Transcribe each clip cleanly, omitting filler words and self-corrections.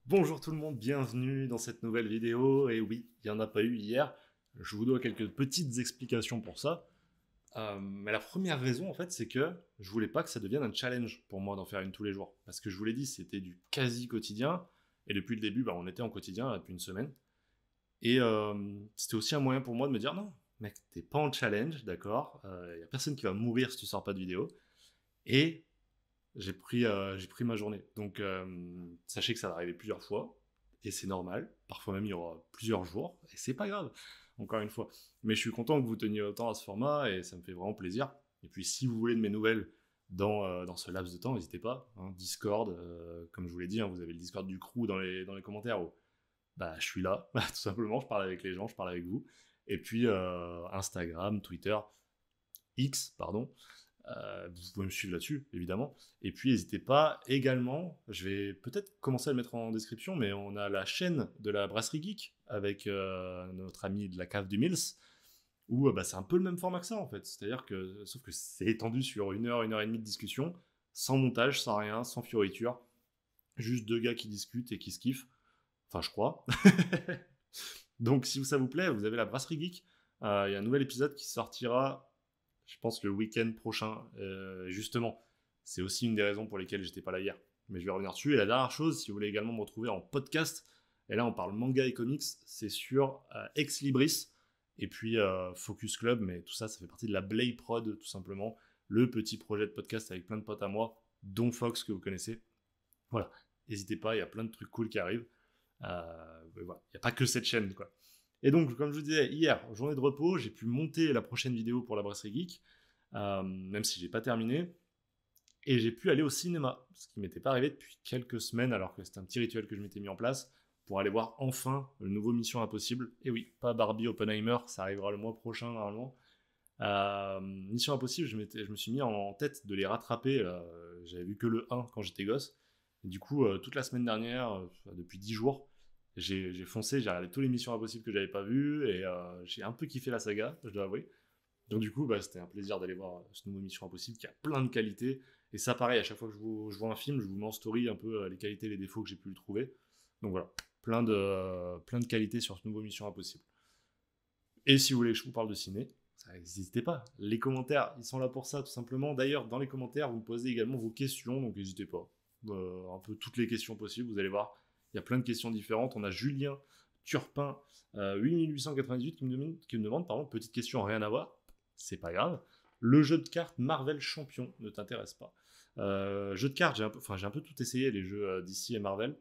Bonjour tout le monde, bienvenue dans cette nouvelle vidéo. Et oui, il n'y en a pas eu hier. Je vous dois quelques petites explications pour ça. Mais la première raison, en fait, c'est que je voulais pas que ça devienne un challenge pour moi d'en faire une tous les jours. Parce que je vous l'ai dit, c'était du quasi quotidien. Et depuis le début, on était en quotidien depuis une semaine. Et c'était aussi un moyen pour moi de me dire non, mec, t'es pas en challenge, d'accord. Il n'y a personne qui va mourir si tu sors pas de vidéo. Et j'ai pris ma journée. Donc, sachez que ça va arriver plusieurs fois, et c'est normal. Parfois même, il y aura plusieurs jours, et c'est pas grave, encore une fois. Mais je suis content que vous teniez autant à ce format, et ça me fait vraiment plaisir. Et puis, si vous voulez de mes nouvelles dans ce laps de temps, n'hésitez pas. Hein, Discord, comme je vous l'ai dit, hein, vous avez le Discord du crew dans les commentaires. Où, je suis là, tout simplement, je parle avec les gens, je parle avec vous. Et puis, Instagram, Twitter, X, pardon. Vous pouvez me suivre là-dessus, évidemment. Et puis, n'hésitez pas également, je vais peut-être commencer à le mettre en description, mais on a la chaîne de la Brasserie Geek avec notre ami de la cave du Mills, où c'est un peu le même format que ça, en fait. C'est-à-dire que, sauf que c'est étendu sur une heure et demie de discussion, sans montage, sans rien, sans fioriture. Juste deux gars qui discutent et qui se kiffent. Enfin, je crois. Donc, si ça vous plaît, vous avez la Brasserie Geek. Il y a un nouvel épisode qui sortira, je pense, le week-end prochain. Justement, c'est aussi une des raisons pour lesquelles j'étais pas là hier. Mais je vais revenir dessus. Et la dernière chose, si vous voulez également me retrouver en podcast, et là on parle manga et comics, c'est sur Ex Libris et puis Focus Club. Mais tout ça, ça fait partie de la Blay Prod, tout simplement. Le petit projet de podcast avec plein de potes à moi, dont Fox que vous connaissez. Voilà, n'hésitez pas, il y a plein de trucs cool qui arrivent. Voilà. Il n'y a pas que cette chaîne, quoi. Et donc, comme je vous disais, hier, journée de repos, j'ai pu monter la prochaine vidéo pour la Brasserie Geek, même si j'ai pas terminé. Et j'ai pu aller au cinéma, ce qui m'était pas arrivé depuis quelques semaines, alors que c'était un petit rituel que je m'étais mis en place pour aller voir enfin le nouveau Mission Impossible. Et oui, pas Barbie Oppenheimer, ça arrivera le mois prochain normalement. Mission Impossible, je me suis mis en tête de les rattraper. J'avais vu que le 1 quand j'étais gosse. Et du coup, toute la semaine dernière, depuis 10 jours, j'ai foncé, j'ai regardé toutes les Missions Impossibles que j'avais pas vues et j'ai un peu kiffé la saga, je dois avouer. Donc du coup, c'était un plaisir d'aller voir ce nouveau Mission Impossible qui a plein de qualités. Et ça, pareil, à chaque fois que je vois un film, je vous mets en story un peu les qualités et les défauts que j'ai pu le trouver. Donc voilà, plein de qualités sur ce nouveau Mission Impossible. Et si vous voulez que je vous parle de ciné, n'hésitez pas. Les commentaires, ils sont là pour ça, tout simplement. D'ailleurs, dans les commentaires, vous me posez également vos questions, donc n'hésitez pas. Un peu toutes les questions possibles, vous allez voir. Il y a plein de questions différentes. On a Julien Turpin, 8898, qui me demande, pardon, petite question, rien à voir. C'est pas grave. Le jeu de cartes Marvel Champion ne t'intéresse pas. Jeu de cartes, j'ai un peu tout essayé, les jeux DC et Marvel.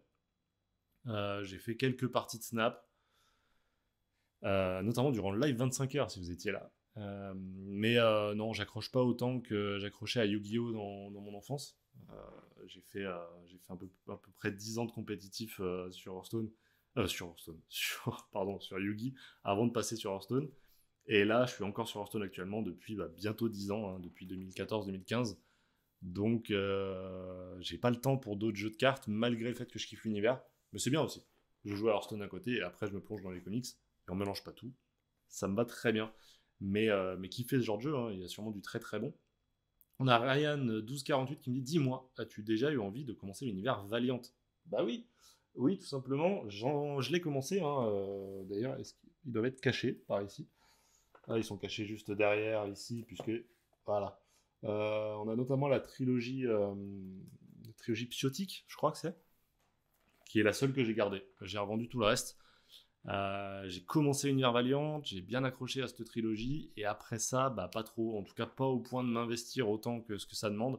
J'ai fait quelques parties de Snap, notamment durant le live 25 heures si vous étiez là. Mais non, j'accroche pas autant que j'accrochais à Yu-Gi-Oh! Dans mon enfance. J'ai fait à peu près 10 ans de compétitif sur Hearthstone. Sur Yu-Gi, avant de passer sur Hearthstone. Et là, je suis encore sur Hearthstone actuellement depuis bientôt 10 ans, hein, depuis 2014-2015. Donc, j'ai pas le temps pour d'autres jeux de cartes, malgré le fait que je kiffe l'univers. Mais c'est bien aussi. Je joue à Hearthstone à côté et après, je me plonge dans les comics. Et on mélange pas tout. Ça me va très bien. Mais qui fait ce genre de jeu, hein, il y a sûrement du très très bon. On a Ryan1248 qui me dit: Dis-moi, as-tu déjà eu envie de commencer l'univers Valiant? Bah oui, oui, tout simplement. Je l'ai commencé, hein, d'ailleurs, ils doivent être cachés par ici. Ah, ils sont cachés juste derrière ici, puisque. Voilà. On a notamment la trilogie Psiotique, je crois que c'est, qui est la seule que j'ai gardée. J'ai revendu tout le reste. J'ai commencé l'univers Valiant, j'ai bien accroché à cette trilogie, et après ça, pas trop, en tout cas pas au point de m'investir autant que ce que ça demande.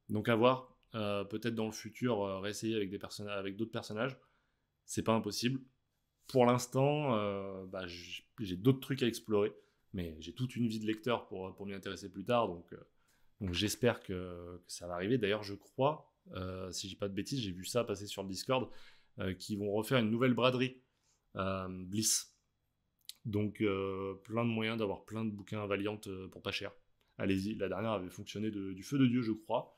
Donc à voir, peut-être dans le futur, réessayer avec d'autres personnages, c'est pas impossible. Pour l'instant, j'ai d'autres trucs à explorer, mais j'ai toute une vie de lecteur pour m'y intéresser plus tard, donc j'espère que ça va arriver. D'ailleurs, je crois, si j'ai pas de bêtises, j'ai vu ça passer sur le Discord, qu'ils vont refaire une nouvelle braderie, Bliss. Donc plein de moyens d'avoir plein de bouquins Valiant pour pas cher. Allez-y, la dernière avait fonctionné du feu de Dieu, je crois.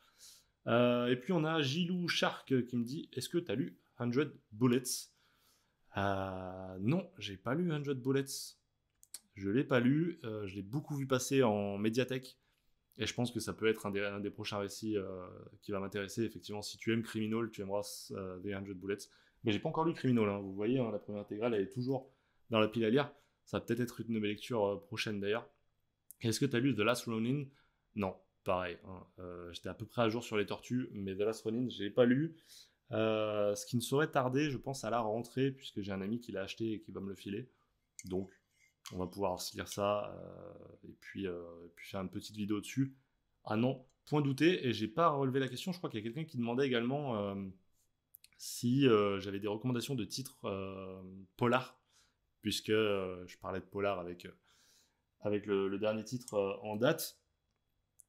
Et puis on a Gilou Shark qui me dit: Est-ce que tu as lu 100 Bullets? Non, j'ai pas lu 100 Bullets. Je l'ai pas lu. Je l'ai beaucoup vu passer en médiathèque. Et je pense que ça peut être un des prochains récits qui va m'intéresser. Effectivement, si tu aimes Criminal, tu aimeras The 100 Bullets. Mais j'ai pas encore lu Criminal, hein. Vous voyez, hein, la première intégrale, elle est toujours dans la pile à lire. Ça va peut-être être une de mes lectures prochaines d'ailleurs. Est-ce que tu as lu The Last Ronin? Non, pareil. Hein. J'étais à peu près à jour sur les tortues, mais The Last Ronin, je l'ai pas lu. Ce qui ne saurait tarder, je pense, à la rentrée, puisque j'ai un ami qui l'a acheté et qui va me le filer. Donc, on va pouvoir se lire ça et puis faire une petite vidéo dessus. Ah non, point douté, et j'ai pas relevé la question. Je crois qu'il y a quelqu'un qui demandait également si j'avais des recommandations de titres polar, puisque je parlais de polar avec le dernier titre en date.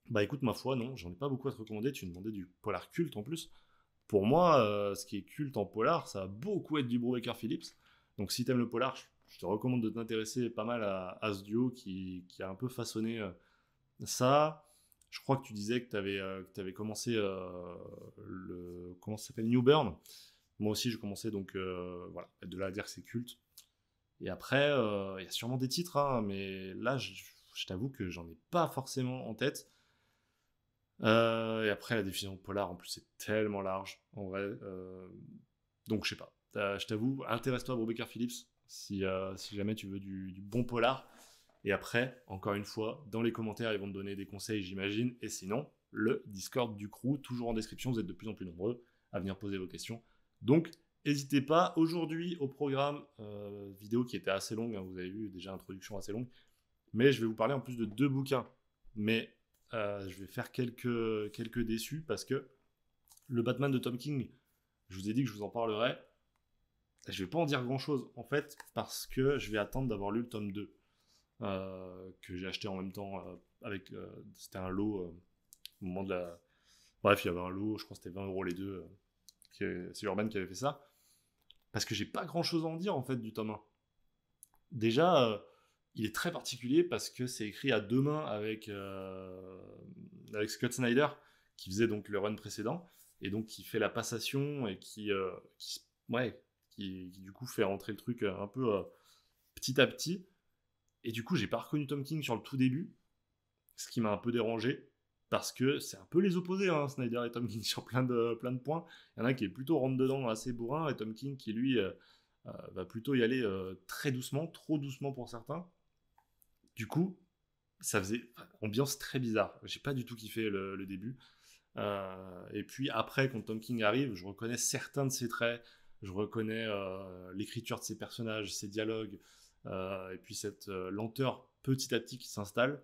Bah écoute, ma foi, non, j'en ai pas beaucoup à te recommander. Tu me demandais du polar culte en plus. Pour moi, ce qui est culte en polar, ça va beaucoup être du Brubaker Phillips. Donc si t'aimes le polar, je te recommande de t'intéresser pas mal à ce duo qui a un peu façonné ça. Je crois que tu disais que tu avais commencé comment ça s'appelle, New Burn. Moi aussi, je commençais donc voilà, de là à dire que c'est culte. Et après, il y a sûrement des titres, hein, mais là, je t'avoue que j'en ai pas forcément en tête. Et après, la définition de polar, en plus, c'est tellement large, en vrai. Donc, je sais pas. Je t'avoue, intéresse-toi à Brubaker Phillips si jamais tu veux du bon polar. Et après, encore une fois, dans les commentaires, ils vont te donner des conseils, j'imagine. Et sinon, le Discord du crew, toujours en description. Vous êtes de plus en plus nombreux à venir poser vos questions. Donc, n'hésitez pas. Aujourd'hui, au programme, vidéo qui était assez longue, hein, vous avez vu, déjà introduction assez longue. Mais je vais vous parler en plus de 2 bouquins. Mais je vais faire quelques déçus parce que le Batman de Tom King, je vous ai dit que je vous en parlerai. Je vais pas en dire grand chose en fait parce que je vais attendre d'avoir lu le tome 2 que j'ai acheté en même temps avec. C'était un lot au moment de la. Bref, il y avait un lot, je crois que c'était 20 € les deux. C'est Urban qui avait fait ça. Parce que j'ai pas grand chose à en dire en fait du tome 1. Déjà, il est très particulier parce que c'est écrit à 2 mains avec Scott Snyder qui faisait donc le run précédent et donc qui fait la passation et qui du coup fait rentrer le truc un peu petit à petit. Et du coup, j'ai pas reconnu Tom King sur le tout début, ce qui m'a un peu dérangé parce que c'est un peu les opposés, hein, Snyder et Tom King sur plein de points. Il y en a qui est plutôt rentre dedans assez bourrin et Tom King qui lui va plutôt y aller très doucement, trop doucement pour certains. Du coup, ça faisait ambiance très bizarre. J'ai pas du tout kiffé le début. Et puis après, quand Tom King arrive, je reconnais certains de ses traits, je reconnais l'écriture de ses personnages, ses dialogues, et puis cette lenteur petit à petit qui s'installe.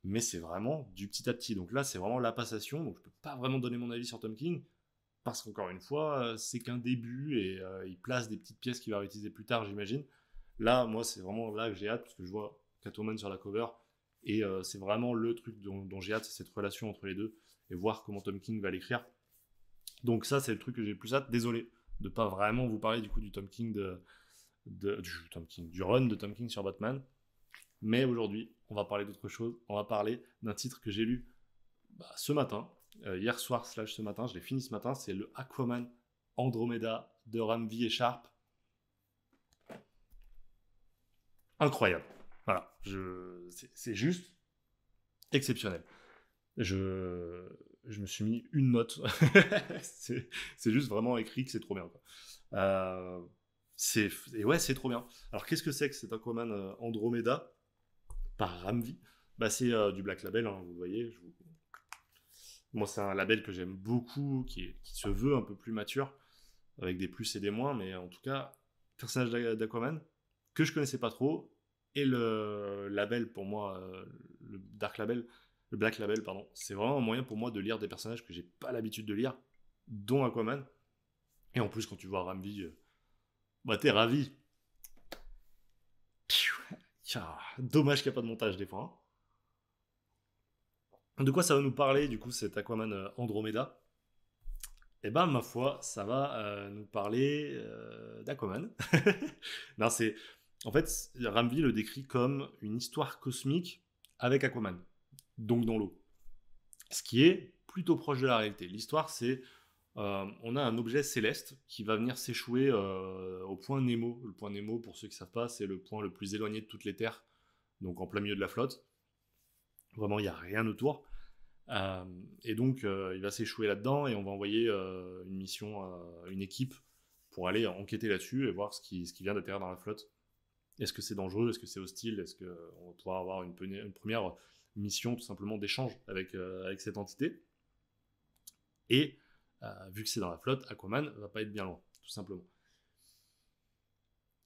Mais c'est vraiment du petit à petit. Donc là, c'est vraiment la passation. Donc je peux pas vraiment donner mon avis sur Tom King parce qu'encore une fois, c'est qu'un début et il place des petites pièces qu'il va réutiliser plus tard, j'imagine. Là, moi, c'est vraiment là que j'ai hâte parce que je vois Catwoman sur la cover et c'est vraiment le truc dont j'ai hâte, c'est cette relation entre les deux et voir comment Tom King va l'écrire. Donc ça, c'est le truc que j'ai le plus hâte. Désolé de pas vraiment vous parler du coup du Tom King du run de Tom King sur Batman. Mais aujourd'hui, on va parler d'autre chose. On va parler d'un titre que j'ai lu ce matin, hier soir / ce matin. Je l'ai fini ce matin. C'est le Aquaman Andromeda de Ramvi et Sharp. Incroyable. Voilà. C'est juste exceptionnel. Je me suis mis une note. c'est juste vraiment écrit que c'est trop bien. Quoi. Et ouais, c'est trop bien. Alors, qu'est-ce que c'est que cet Aquaman Andromeda par Ramvi? C'est du Black Label, hein, vous voyez. Moi, c'est un label que j'aime beaucoup, qui se veut un peu plus mature, avec des plus et des moins, mais en tout cas, personnage d'Aquaman, que je connaissais pas trop, et le label, pour moi, le Black Label, pardon, c'est vraiment un moyen pour moi de lire des personnages que j'ai pas l'habitude de lire, dont Aquaman. Et en plus, quand tu vois Ramvi, t'es ravi. Dommage qu'il n'y a pas de montage des fois. Hein. De quoi ça va nous parler, du coup, cet Aquaman Andromeda? Eh ben, ma foi, ça va nous parler d'Aquaman. Non, c'est... En fait, Ramvi le décrit comme une histoire cosmique avec Aquaman, donc dans l'eau. Ce qui est plutôt proche de la réalité. L'histoire, c'est... on a un objet céleste qui va venir s'échouer au point Nemo. Le point Nemo, pour ceux qui ne savent pas, c'est le point le plus éloigné de toutes les terres, donc en plein milieu de la flotte. Vraiment, il n'y a rien autour. Et donc, il va s'échouer là-dedans et on va envoyer une mission, une équipe pour aller enquêter là-dessus et voir ce qui vient d'atterrir dans la flotte. Est-ce que c'est dangereux? Est-ce que c'est hostile? Est-ce qu'on pourra avoir une première mission tout simplement d'échange avec cette entité? Et vu que c'est dans la flotte, Aquaman va pas être bien loin, tout simplement.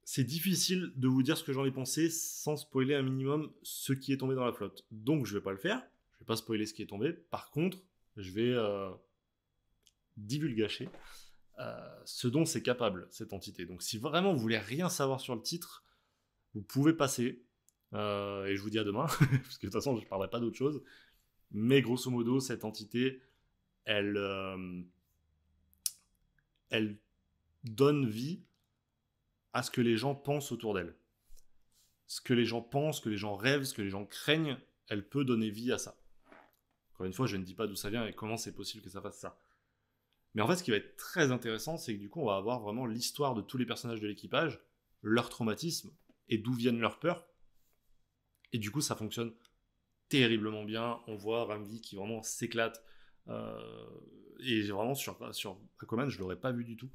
C'est difficile de vous dire ce que j'en ai pensé sans spoiler un minimum ce qui est tombé dans la flotte. Donc je vais pas le faire, je vais pas spoiler ce qui est tombé. Par contre, je vais divulgacher ce dont c'est capable cette entité. Donc si vraiment vous voulez rien savoir sur le titre, vous pouvez passer. Et je vous dis à demain, parce que de toute façon je ne parlerai pas d'autre chose. Mais grosso modo, cette entité, elle donne vie à ce que les gens pensent autour d'elle. Ce que les gens pensent, ce que les gens rêvent, ce que les gens craignent, elle peut donner vie à ça. Encore une fois, je ne dis pas d'où ça vient et comment c'est possible que ça fasse ça. Mais en fait, ce qui va être très intéressant, c'est que du coup, on va avoir vraiment l'histoire de tous les personnages de l'équipage, leur traumatisme et d'où viennent leurs peurs. Et du coup, ça fonctionne terriblement bien. On voit Ramvi qui vraiment s'éclate. Et vraiment, sur Aquaman, je ne l'aurais pas vu du tout.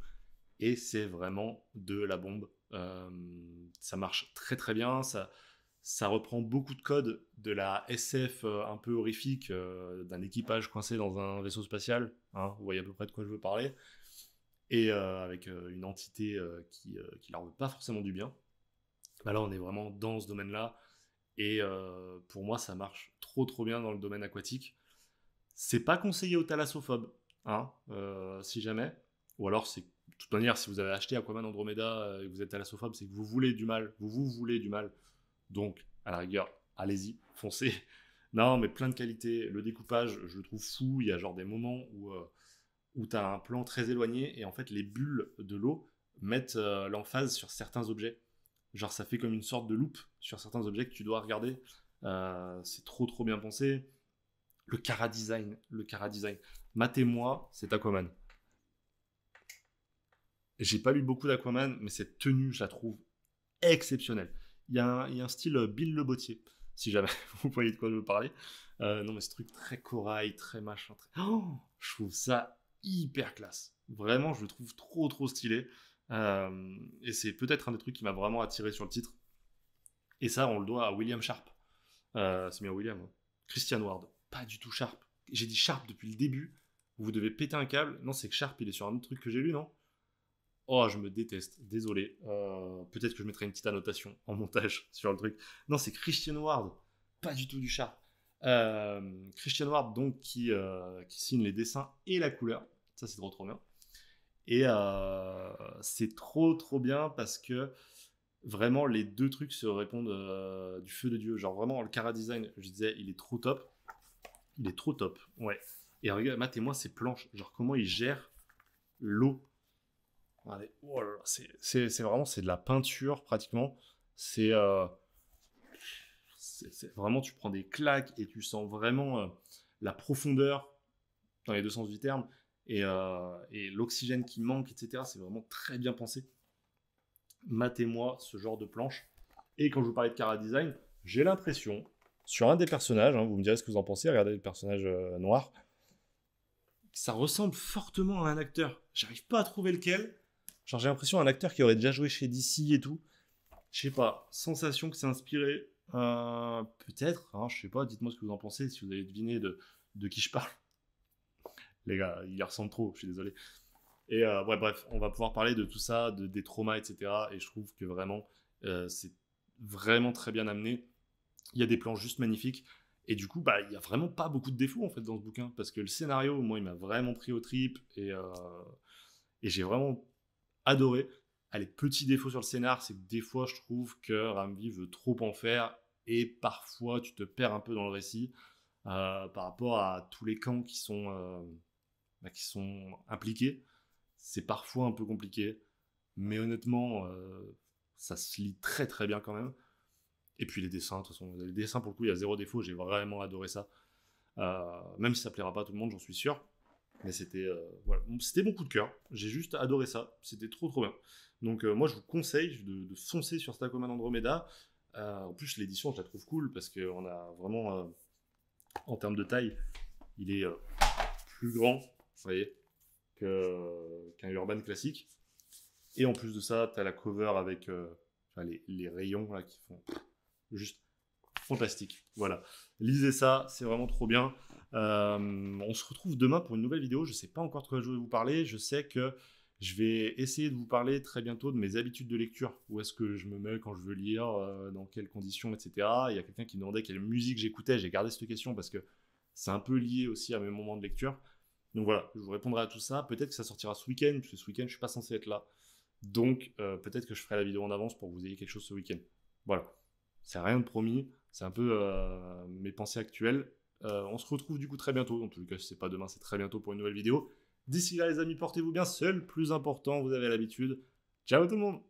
Et c'est vraiment de la bombe. Ça marche très très bien. Ça reprend beaucoup de codes de la SF un peu horrifique d'un équipage coincé dans un vaisseau spatial. Hein, vous voyez à peu près de quoi je veux parler. Et avec une entité qui leur veut pas forcément du bien. Bah là, on est vraiment dans ce domaine-là. Et pour moi, ça marche trop bien dans le domaine aquatique. C'est pas conseillé aux thalassophobes, hein, si jamais. Ou alors, c'est de toute manière, si vous avez acheté Aquaman Andromeda et que vous êtes thalassophobe, c'est que vous voulez du mal. Vous voulez du mal. Donc, à la rigueur, allez-y, foncez. Non, mais plein de qualités. Le découpage, je le trouve fou. Il y a genre des moments où tu as un plan très éloigné et en fait, les bulles de l'eau mettent l'emphase sur certains objets. Genre, ça fait comme une sorte de loupe sur certains objets que tu dois regarder. C'est trop bien pensé. Le chara design. Matez-moi, c'est Aquaman. J'ai pas lu beaucoup d'Aquaman, mais cette tenue, je la trouve exceptionnelle. Il y a un style Bill Le Bottier, si jamais vous voyez de quoi je veux parler. Non, mais ce truc très corail, très machin. Oh, je trouve ça hyper classe. Vraiment, je le trouve trop stylé. Et c'est peut-être un des trucs qui m'a vraiment attiré sur le titre. Et ça, on le doit à William Sharp. C'est bien William. Hein. Christian Ward, pas du tout Sharp. J'ai dit Sharp depuis le début. Vous devez péter un câble. Non, c'est que Sharp, il est sur un autre truc que j'ai lu, non? Oh, je me déteste. Désolé. Peut-être que je mettrai une petite annotation en montage sur le truc. Non, c'est Christian Ward. Pas du tout du Sharp. Christian Ward, donc, qui signe les dessins et la couleur. Ça, c'est trop bien. Et c'est trop bien parce que vraiment les deux trucs se répondent du feu de Dieu. Genre vraiment le chara design, je disais, il est trop top. Il est trop top, ouais. Et regarde, matez-moi ces planches, genre comment il gère l'eau. Regardez, oh là là, c'est vraiment, c'est de la peinture pratiquement. C'est vraiment, tu prends des claques et tu sens vraiment la profondeur dans les deux sens du terme et l'oxygène qui manque, etc. C'est vraiment très bien pensé. Matez-moi ce genre de planche. Et quand je vous parlais de chara design, j'ai l'impression, sur un des personnages, hein, vous me direz ce que vous en pensez, regardez le personnage noir, ça ressemble fortement à un acteur. J'arrive pas à trouver lequel. Genre, j'ai l'impression d'un acteur qui aurait déjà joué chez DC et tout. Je sais pas, sensation que c'est inspiré. Peut-être, hein, je sais pas, dites-moi ce que vous en pensez, si vous avez deviné de qui je parle. Les gars, il y ressemble trop, je suis désolé. Et ouais, bref, on va pouvoir parler de tout ça, des traumas, etc. Et je trouve que vraiment, c'est vraiment très bien amené. Il y a des plans juste magnifiques. Et du coup, bah, il n'y a vraiment pas beaucoup de défauts en fait dans ce bouquin. Parce que le scénario, moi, il m'a vraiment pris aux tripes. Et j'ai vraiment adoré. Les petits défauts sur le scénar, c'est que des fois, je trouve que Ramvi veut trop en faire. Et parfois, tu te perds un peu dans le récit par rapport à tous les camps qui sont impliqués. C'est parfois un peu compliqué, mais honnêtement, ça se lit très bien quand même. Et puis les dessins, de toute façon, les dessins pour le coup, il y a zéro défaut, j'ai vraiment adoré ça. Même si ça plaira pas à tout le monde, j'en suis sûr. Mais c'était voilà. C'était mon coup de cœur, j'ai juste adoré ça, c'était trop bien. Donc moi je vous conseille de foncer sur cet Aquaman Andromeda. En plus l'édition je la trouve cool parce qu'on a vraiment, en termes de taille, Il est plus grand, vous voyez, qu'un Urban classique. Et en plus de ça, tu as la cover avec les rayons là, qui font juste fantastique. Voilà. Lisez ça, c'est vraiment trop bien. On se retrouve demain pour une nouvelle vidéo. Je ne sais pas encore de quoi je vais vous parler. Je sais que je vais essayer de vous parler très bientôt de mes habitudes de lecture. Où est-ce que je me mets quand je veux lire, dans quelles conditions, etc. Il y a quelqu'un qui me demandait quelle musique j'écoutais. J'ai gardé cette question parce que c'est un peu lié aussi à mes moments de lecture. Donc voilà, je vous répondrai à tout ça. Peut-être que ça sortira ce week-end, parce que ce week-end, je ne suis pas censé être là. Donc peut-être que je ferai la vidéo en avance pour que vous ayez quelque chose ce week-end. Voilà, c'est rien de promis. C'est un peu mes pensées actuelles. On se retrouve du coup très bientôt. En tout cas, si c'est pas demain, c'est très bientôt pour une nouvelle vidéo. D'ici là, les amis, portez-vous bien. C'est le plus important, vous avez l'habitude. Ciao tout le monde!